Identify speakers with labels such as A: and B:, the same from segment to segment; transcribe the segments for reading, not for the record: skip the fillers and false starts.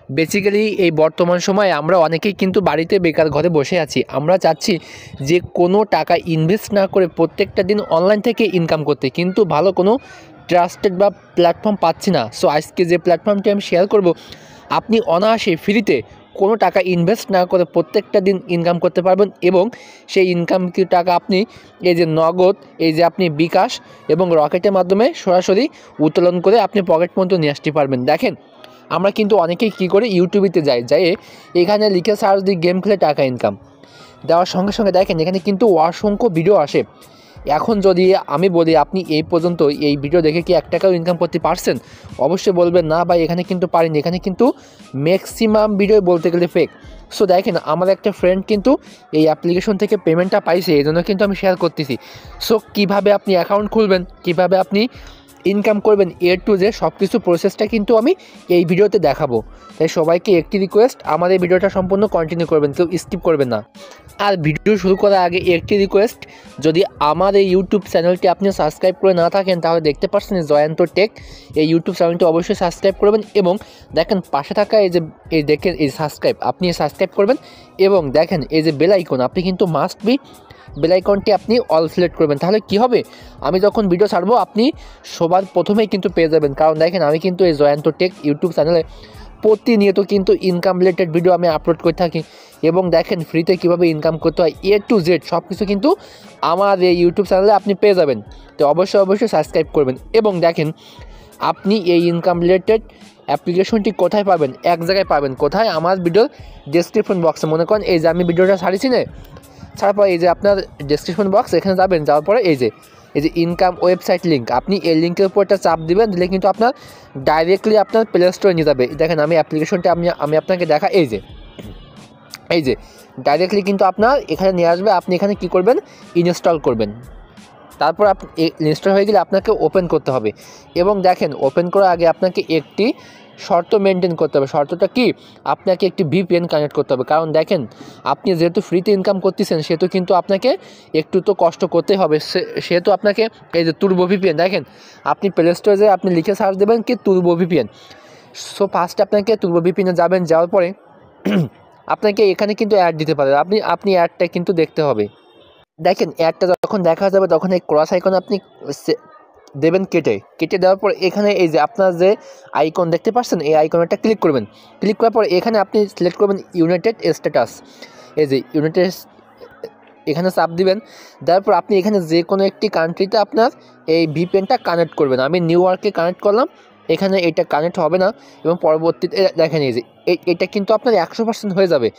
A: Basically এই বর্তমান সময়ে আমরা অনেকেই কিন্তু বাড়িতে বেকার ঘরে বসে আছি। আমরা চাচ্ছি যে কোনো টাকা ইনভেস্ট না করে প্রত্যেকটা দিন অনলাইন থেকে ইনকাম করতে, কিন্তু ভালো কোনো ট্রাস্টেড বা প্ল্যাটফর্ম পাচ্ছি না। সো আজকে যে প্ল্যাটফর্মটি আমি শেয়ার করব, আপনি অনায়াসে ফ্রিতে কোনো টাকা ইনভেস্ট না করে প্রত্যেকটা দিন ইনকাম করতে পারবেন, এবং সেই ইনকাম টাকা আপনি এই যে নগদ, এই যে আপনি বিকাশ এবং রকেটের মাধ্যমে সরাসরি উত্তোলন করে আপনি পকেট পর্যন্ত নিয়ে আসতে পারবেন। দেখেন, আমরা কিন্তু অনেকেই কী করি, ইউটিউবেতে যাই এখানে লিখে সার্চ দিই গেম খেলে টাকা ইনকাম, দেওয়ার সঙ্গে সঙ্গে দেখেন এখানে কিন্তু অসংখ্য ভিডিও আসে। এখন যদি আমি বলি আপনি এই পর্যন্ত এই ভিডিও দেখে কি 1 টাকাও ইনকাম করতে পারছেন, অবশ্যই বলবেন না ভাই এখানে কিন্তু পারিনি। এখানে কিন্তু ম্যাক্সিমাম ভিডিও বলতে গেলে ফেক। সো দেখেন, আমার একটা ফ্রেন্ড কিন্তু এই অ্যাপ্লিকেশন থেকে পেমেন্টটা পাইছে, এই জন্য কিন্তু আমি শেয়ার করতেছি। সো কীভাবে আপনি অ্যাকাউন্ট খুলবেন, কীভাবে আপনি ইনকাম করবেন, টু জেড সব কিছু প্রসেসটা কিন্তু আমি এই ভিডিওতে দেখাবো। তাই সবাইকে একটি রিকোয়েস্ট, আমাদের ভিডিওটা সম্পূর্ণ কন্টিনিউ করবেন, কেউ স্কিপ করবেন না। আর ভিডিও শুরু করার আগে একটি রিকোয়েস্ট, যদি আমার এই ইউটিউব চ্যানেলটি আপনি সাবস্ক্রাইব করে না থাকেন তাহলে দেখতে পাচ্ছেন জয়ন্ত টেক, এই ইউটিউব চ্যানেলটি অবশ্যই সাবস্ক্রাইব করবেন, এবং দেখেন পাশে থাকা এই দেখেন এই সাবস্ক্রাইব, আপনি সাবস্ক্রাইব করবেন, এবং দেখেন এই যে বেল আইকন, আপনি কিন্তু মাস্ট বি বেল আইকনটি আপনি অল সিলেক্ট করবেন। তাহলে কি হবে, আমি যখন ভিডিও ছাড়বো আপনি সবার প্রথমেই কিন্তু পেয়ে যাবেন। কারণ দেখেন, আমি কিন্তু এই জয়ন্ত টেক ইউটিউব চ্যানেলে প্রতিনিয়ত কিন্তু ইনকাম রিলেটেড ভিডিও আমি আপলোড করে থাকি, এবং দেখেন ফ্রিতে কীভাবে ইনকাম করতে হয় টু জেড সব কিছু কিন্তু আমার এই ইউটিউব চ্যানেলে আপনি পেয়ে যাবেন। তো অবশ্যই সাবস্ক্রাইব করবেন। এবং দেখেন, আপনি এই ইনকাম রিলেটেড অ্যাপ্লিকেশনটি কোথায় পাবেন, এক জায়গায় পাবেন। কোথায়? আমার ভিডিওর ডেসক্রিপশন বক্সে। মনে করেন এই যে আমি ভিডিওটা ছাড়িছি না, ছাড়ার পর এই যে আপনার ডেসক্রিপশন বক্স, এখানে যাবেন, যাওয়ার পরে এই যে ইনকাম ওয়েবসাইট লিঙ্ক, আপনি এই লিঙ্কের উপর একটা চাপ দিবেন, দিলে কিন্তু আপনার ডাইরেক্টলি আপনার প্লে স্টোরে নিয়ে যাবে। দেখেন আমি অ্যাপ্লিকেশনটা আমি আপনাকে দেখা, এই যে ডাইরেক্টলি কিন্তু আপনার এখানে নিয়ে আসবে। আপনি এখানে কি করবেন, ইনস্টল করবেন। তারপর আপনি ইনস্টল হয়ে গেলে আপনাকে ওপেন করতে হবে, এবং দেখেন ওপেন করার আগে আপনাকে একটি শর্ত মেনটেন করতে হবে। শর্তটা কি, আপনাকে একটি ভিপিএন কানেক্ট করতে হবে। কারণ দেখেন, আপনি যেহেতু ফ্রিতে ইনকাম করতেছেন, সেহেতু কিন্তু আপনাকে একটু তো কষ্ট করতেই হবে। সেহেতু আপনাকে এই যে তুর্বো ভিপিএন, দেখেন আপনি প্লে স্টোরে যেয়ে আপনি লিখে সার্চ দেবেন কি তুর্বো ভিপিএন। সো ফার্স্টে আপনাকে তুর্বো ভিপিএনে যাবেন, যাওয়ার পরে আপনাকে এখানে কিন্তু অ্যাড দিতে পারে, আপনি অ্যাডটা কিন্তু দেখতে হবে। দেখেন অ্যাডটা যখন দেখা যাবে তখন এই ক্রস আইকন আপনি দেবেন, কেটে দেওয়ার পর এখানে এই যে আপনার যে আইকন দেখতে পাচ্ছেন, এই আইকনটা ক্লিক করবেন। ক্লিক করার পর এখানে আপনি সিলেক্ট করবেন ইউনাইটেড স্ট্যাটাস, এই যে ইউনাইটেড, এখানে চাপ দিবেন। দেওয়ার পর আপনি এখানে যে কোনো একটি কান্ট্রিতে আপনার এই ভিপিএনটা কানেক্ট করবেন। আমি নিউ ইয়র্কে কানেক্ট করলাম, এখানে এটা কানেক্ট হবে না, এবং পরবর্তীতে দেখেন এই যে এটা কিন্তু আপনার 100% হয়ে যাবে।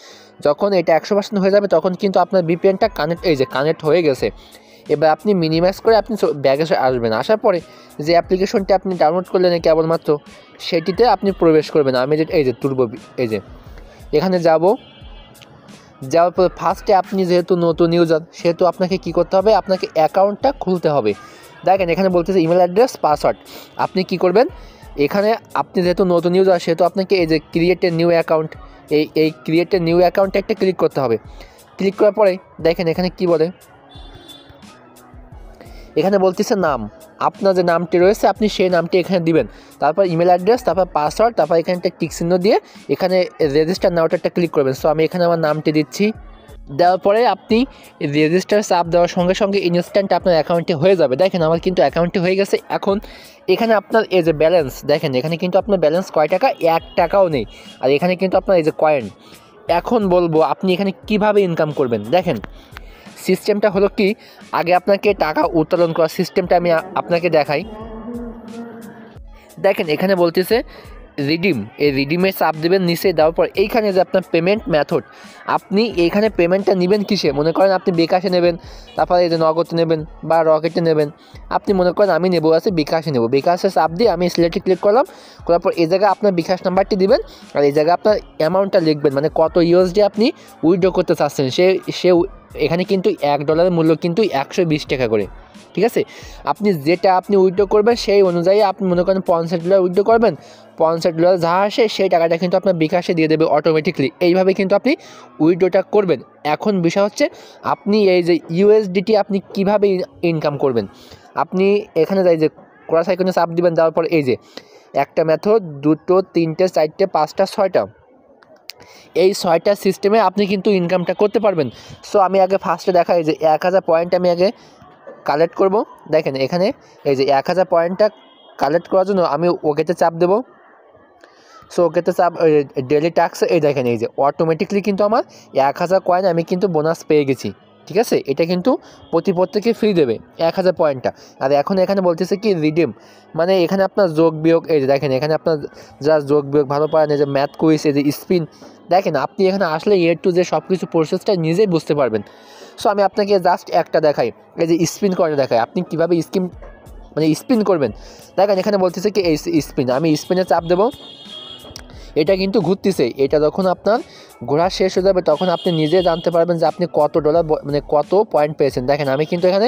A: যখন এটা 100% হয়ে যাবে তখন কিন্তু আপনার ভিপিএনটা কানেক্ট হয়ে গেছে। এবার আপনি মিনিমাইজ করে আপনি ব্যাগে আসবেন। আসার পরে যে অ্যাপ্লিকেশনটি আপনি ডাউনলোড করলেন কেবলমাত্র, সেটিতে আপনি প্রবেশ করবেন। আমি এই যে তুলব, এই যে এখানে যাওয়ার পরে ফার্স্টে আপনি যেহেতু নতুন ইউজার, সেহেতু আপনাকে কি করতে হবে, আপনাকে অ্যাকাউন্টটা খুলতে হবে। দেখেন এখানে বলতেছে ইমেল অ্যাড্রেস, পাসওয়ার্ড। আপনি কি করবেন, এখানে আপনি যেহেতু নতুন ইউজার, সেহেতু আপনাকে এই যে ক্রিয়েট এ নিউ অ্যাকাউন্ট, এই ক্রিয়েট এ নিউ অ্যাকাউন্টে একটা ক্লিক করতে হবে। ক্লিক করার পরে দেখেন এখানে কি বলে, এখানে বলতেছে নাম, আপনার যে নামটি রয়েছে আপনি সেই নামটি এখানে দিবেন। তারপর ইমেল অ্যাড্রেস, তারপর পাসওয়ার্ড, তারপর এখানে একটা টিক চিহ্ন দিয়ে এখানে রেজিস্টার নাওটা একটা ক্লিক করবেন। সো আমি এখানে আমার নামটি দিচ্ছি। দেওয়ার পরে আপনি রেজিস্টার চাপ দেওয়ার সঙ্গে সঙ্গে ইনস্ট্যান্ট আপনার অ্যাকাউন্টটি হয়ে যাবে। দেখেন আমার কিন্তু অ্যাকাউন্টটি হয়ে গেছে। এখন এখানে আপনার এই যে ব্যালেন্স, দেখেন এখানে কিন্তু আপনার ব্যালেন্স কয় টাকা, 1 টাকাও নেই। আর এখানে কিন্তু আপনার এই যে কয়েন। এখন বলবো আপনি এখানে কিভাবে ইনকাম করবেন। দেখেন সিস্টেমটা হলো কি, আগে আপনাকে টাকা উত্তোলন করার সিস্টেমটা আমি আপনাকে দেখাই। দেখেন এখানে বলতেছে রিডিম, এই রিডিমে চাপ দেবেন নিচে, দেওয়ার পর এইখানে যে আপনার পেমেন্ট মেথড, আপনি এইখানে পেমেন্টটা নেবেন কিসে, মনে করেন আপনি বিকাশে নেবেন, তারপরে এই যে নগদে নেবেন বা রকেটে নেবেন। আপনি মনে করেন আমি নেবো আছে বিকাশে নেবো, বিকাশে চাপ দিয়ে আমি সিলেক্টে ক্লিক করলাম। করার পর এই জায়গায় আপনার বিকাশ নাম্বারটি দিবেন, আর এই জায়গায় আপনার অ্যামাউন্টটা লিখবেন, মানে কত ইউএসডি আপনি উইথড্র করতে চাচ্ছেন। সে এখানে কিন্তু $1 মূল্য কিন্তু 120 টাকা করে, ঠিক আছে। আপনি যেটা আপনি উইথড্র করবেন সেই অনুযায়ী আপনি মনে করেন $50 উইথড্র করবেন, $50 যা আসে সেই টাকাটা কিন্তু আপনার বিকাশে দিয়ে দেবে অটোমেটিকলি। এইভাবে কিন্তু আপনি উইথড্রটা করবেন। এখন বিষয় হচ্ছে আপনি এই যে ইউএসডিটি আপনি কিভাবে ইনকাম করবেন। আপনি এখানে যাই যে ক্রস আইকনে চাপ দিবেন, দেওয়ার পর এই যে একটা মেথড, দুটো, তিনটে, চারটে, পাঁচটা, ছয়টা, এই 6টা সিস্টেমে আপনি কিন্তু ইনকামটা করতে পারবেন। সো আমি আগে ফার্স্টে দেখাই যে 1000 পয়েন্ট আমি আগে কালেক্ট করব। দেখেন এখানে এই যে 1000 পয়েন্টটা কালেক্ট করার জন্য আমি ওকেতে চাপ দেবো। সো ওকেতে চাপ ডেলি টাস্ক, এই দেখেন এই যে অটোমেটিকলি কিন্তু আমার 1000 কয়েন আমি কিন্তু বোনাস পেয়ে গেছি। ঠিক আছে, এটা কিন্তু প্রত্যেকে ফ্রি দেবে 1000 পয়েন্টটা। আর এখন এখানে বলতেছে কি রিডিম, মানে এখানে আপনার যোগ বিয়োগ, এই যে দেখেন এখানে আপনার যা যোগ বিয়োগ ভালো পারেন, এই যে ম্যাথ কুইজ, এই যে স্পিন, দেখেন আপনি এখানে আসলে টু যে সব কিছু প্রসেসটা নিজেই বুঝতে পারবেন। সো আমি আপনাকে জাস্ট একটা দেখাই, এই যে স্পিন করে দেখাই আপনি কীভাবে স্পিন করবেন। দেখেন এখানে বলতেছে কি এই স্পিন, আমি স্পিনে চাপ দেবো, এটা কিন্তু ঘুরতেছে। এটা যখন আপনার ঘোরা শেষ হয়ে যাবে তখন আপনি নিজে জানতে পারবেন যে আপনি কত ডলার কত পয়েন্ট পেয়েছেন। দেখেন আমি কিন্তু এখানে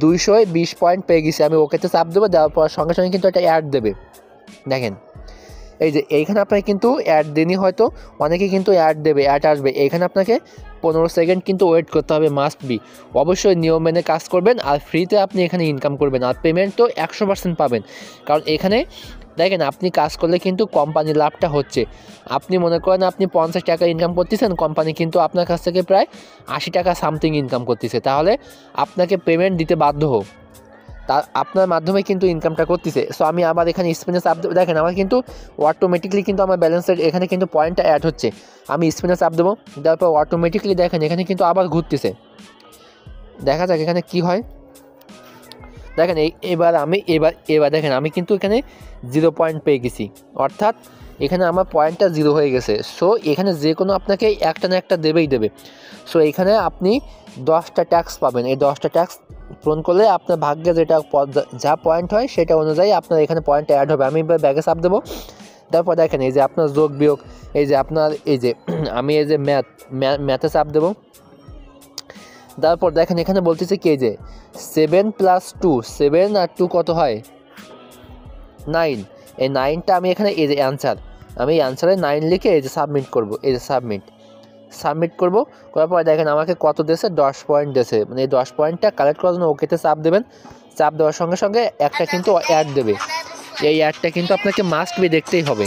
A: 220 পয়েন্ট পেয়ে গেছি। আমি ওকেতে চাপ দেবো, দেওয়ার পর সঙ্গে সঙ্গে কিন্তু একটা অ্যাড দেবে। দেখেন এই যে এইখানে আপনাকে কিন্তু অ্যাড দেনই, হয়তো অনেকে কিন্তু অ্যাড দেবে, অ্যাড আসবে। এইখানে আপনাকে 15 সেকেন্ড কিন্তু ওয়েট করতে হবে, মাস্ট বি। অবশ্যই নিয়ম মেনে কাজ করবেন, আর ফ্রিতে আপনি এখানে ইনকাম করবেন, আর পেমেন্ট তো 100% পাবেন। কারণ এখানে দেখেন আপনি কাজ করলে কিন্তু কোম্পানির লাভটা হচ্ছে। আপনি মনে করেন আপনি 50 টাকা ইনকাম করতেছেন, কোম্পানি কিন্তু আপনার কাছ থেকে প্রায় 80 টাকা সামথিং ইনকাম করতেছে, তাহলে আপনাকে পেমেন্ট দিতে বাধ্য হোক, তা আপনার মাধ্যমে কিন্তু ইনকামটা করতেছে। সো আমি আবার এখানে স্পিনে চাপ দেবো, দেখেন আমার কিন্তু অটোমেটিকলি কিন্তু আমার ব্যালেন্সের এখানে কিন্তু পয়েন্টটা অ্যাড হচ্ছে। আমি স্পিনে চাপ দেবো, তারপর অটোমেটিকলি দেখেন এখানে কিন্তু আবার ঘুরতেছে। দেখা যাক এখানে কি হয়। দেখেন এবার দেখেন আমি কিন্তু এখানে 0 পয়েন্ট পেয়ে গেছি, অর্থাৎ এখানে আমার পয়েন্টটা 0 হয়ে গেছে। সো এখানে যে কোনো আপনাকে একটা না একটা দেবেই দেবে। সো এখানে আপনি 10টা ট্যাক্স পাবেন, এই 10টা ট্যাক্স পূরণ করলে আপনার ভাগ্যে যেটা যা পয়েন্ট হয় সেটা অনুযায়ী আপনার এখানে পয়েন্ট অ্যাড হবে। আমি এবার ব্যাগে চাপ দেবো, তারপর দেখেন এই যে আপনার যোগ বিয়োগ, এই যে আপনার এই যে আমি এই যে ম্যাথে চাপ দেবো, তারপর দেখেন এখানে বলতেছে কি এই যে 7 + 2, 7 আর 2 কত হয় 9। এই 9টা আমি এখানে এই যে অ্যান্সার, আমি অ্যান্সারে 9 লিখে এই যে সাবমিট করব, এই যে সাবমিট করব। করার পরে দেখেন আমাকে কত দিয়েছে, 10 পয়েন্ট দিয়েছে। মানে এই 10 পয়েন্টটা কালেক্ট করার জন্য ওকেতে চাপ দেবেন। চাপ দেওয়ার সঙ্গে সঙ্গে একটা কিন্তু অ্যাড দেবে, এই অ্যাডটা কিন্তু আপনাকে মাস্ট বি দেখতেই হবে।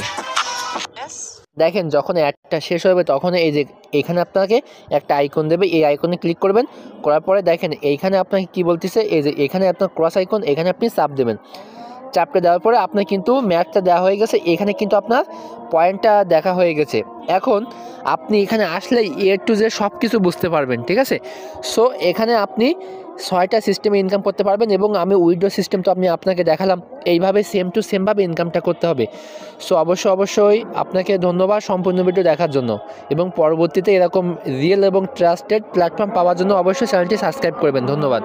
A: দেখেন যখন অ্যাডটা শেষ হবে তখন এই যে এখানে আপনাকে একটা আইকন দেবে, এই আইকনে ক্লিক করবেন। করার পরে দেখেন এইখানে আপনাকে কি বলতেছে, এই যে এখানে আপনার ক্রস আইকন, এখানে আপনি চাপ দেবেন। চাপটা দেওয়ার পরে আপনার কিন্তু ম্যাথটা দেওয়া হয়ে গেছে, এখানে কিন্তু আপনার পয়েন্টটা দেখা হয়ে গেছে। এখন আপনি এখানে আসলে টু জেড সব কিছু বুঝতে পারবেন। ঠিক আছে, সো এখানে আপনি 6টা সিস্টেমে ইনকাম করতে পারবেন, এবং আমি উইথড্র সিস্টেম তো আপনাকে দেখালাম, এইভাবে সেম টু সেমভাবে ইনকামটা করতে হবে। সো অবশ্যই আপনাকে ধন্যবাদ সম্পূর্ণ ভিডিও দেখার জন্য, এবং পরবর্তীতে এরকম রিয়েল এবং ট্রাস্টেড প্ল্যাটফর্ম পাওয়ার জন্য অবশ্যই চ্যানেলটি সাবস্ক্রাইব করবেন। ধন্যবাদ।